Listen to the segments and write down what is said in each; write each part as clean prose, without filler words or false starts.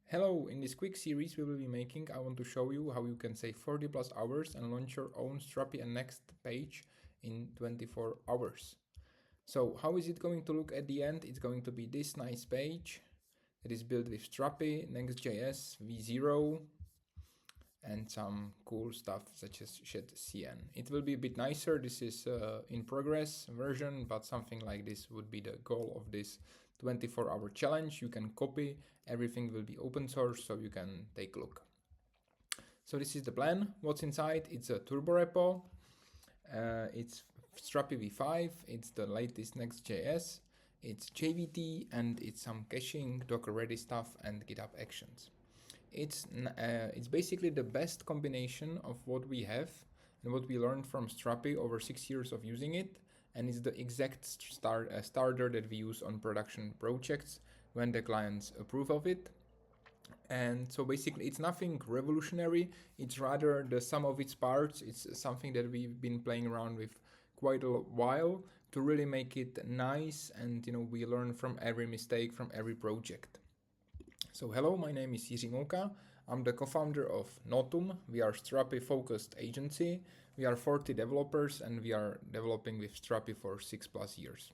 Hello, in this quick series we will be making, I want to show you how you can save 40 plus hours and launch your own Strapi-Next page in 24 hours. So how is it going to look at the end? It's going to be this nice page that is built with Strapi, Next.js, v0, and some cool stuff such as CN. It will be a bit nicer. This is in progress version, but something like this would be the goal of this 24-hour challenge. You can copy, everything will be open source, so you can take a look. So this is the plan. What's inside? It's a Turborepo. It's Strapi v5. It's the latest Next.js. It's JVT, and it's some caching, Docker ready stuff, and GitHub actions. It's basically the best combination of what we have and what we learned from Strapi over 6 years of using it, and it's the exact starter that we use on production projects when the clients approve of it. And so basically it's nothing revolutionary, it's rather the sum of its parts. It's something that we've been playing around with quite a while to really make it nice, and we learn from every mistake from every project. So hello, my name is Jiří Mulka. I'm the co-founder of Notum. We are Strapi-focused agency. We are 40 developers and we are developing with Strapi for 6+ years.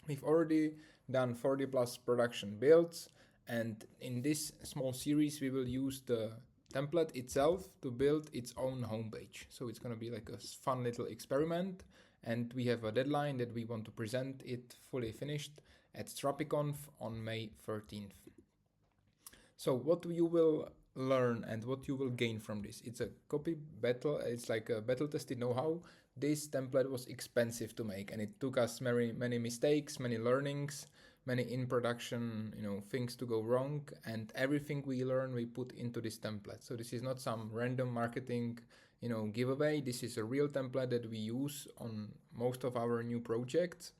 We've already done 40 plus production builds, and in this small series we will use the template itself to build its own homepage. So it's going to be like a fun little experiment, and we have a deadline that we want to present it fully finished at StrapiConf on May 13th. So what you will learn and what you will gain from this, it's a copy battle, it's like a battle tested know-how. This template was expensive to make, and it took us many mistakes, many learnings, many in production things to go wrong, and everything we learn we put into this template. So this is not some random marketing giveaway. This is a real template that we use on most of our new projects,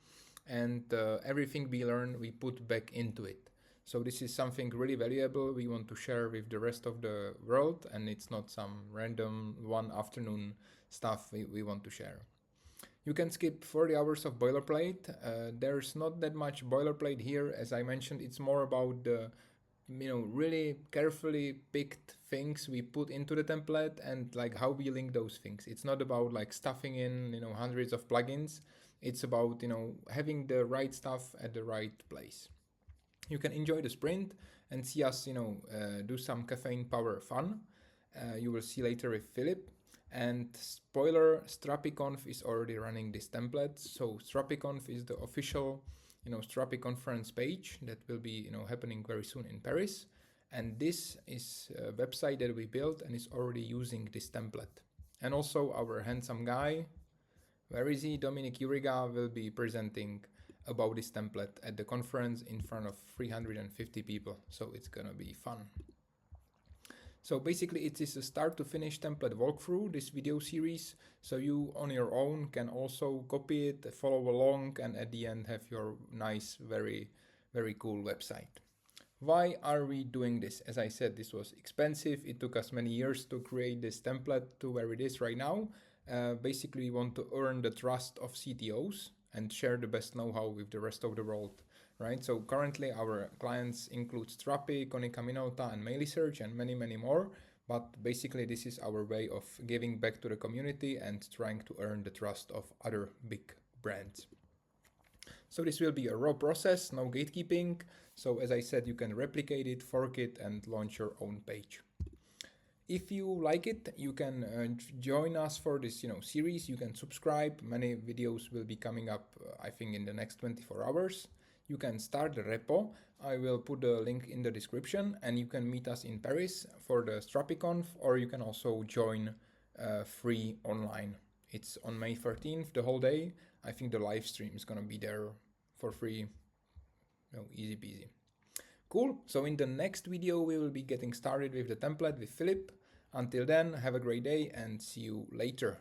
and everything we learn we put back into it. So this is something really valuable we want to share with the rest of the world, and it's not some random one afternoon stuff we want to share. You can skip 40 hours of boilerplate. There's not that much boilerplate here. As I mentioned, it's more about the really carefully picked things we put into the template and like how we link those things. It's not about like stuffing in hundreds of plugins. It's about having the right stuff at the right place. You can enjoy the sprint and see us, do some caffeine power fun. You will see later with Philip. And spoiler, StrapiConf is already running this template. So StrapiConf is the official, Strapi conference page that will be, happening very soon in Paris. And this is a website that we built and is already using this template. And also our handsome guy, where is he? Dominic Uriga will be presenting about this template at the conference in front of 350 people. So it's gonna be fun. So basically it is a start to finish template walkthrough, this video series. So you on your own can also copy it, follow along, and at the end have your nice, very, very cool website. Why are we doing this? As I said, this was expensive. It took us many years to create this template to where it is right now. Basically we want to earn the trust of CTOs and share the best know-how with the rest of the world, right? So currently our clients include Strapi, Konica Minolta, and Mailisearch, and many more. But basically this is our way of giving back to the community and trying to earn the trust of other big brands. So this will be a raw process, no gatekeeping. So as I said, you can replicate it, fork it, and launch your own page. If you like it, you can join us for this series. You can subscribe. Many videos will be coming up, I think, in the next 24 hours. You can start the repo. I will put the link in the description, and you can meet us in Paris for the StrapiConf, or you can also join free online. It's on May 13th, the whole day. I think the live stream is gonna be there for free. Easy peasy. Cool. So in the next video, we will be getting started with the template with Philip. Until then, have a great day and see you later.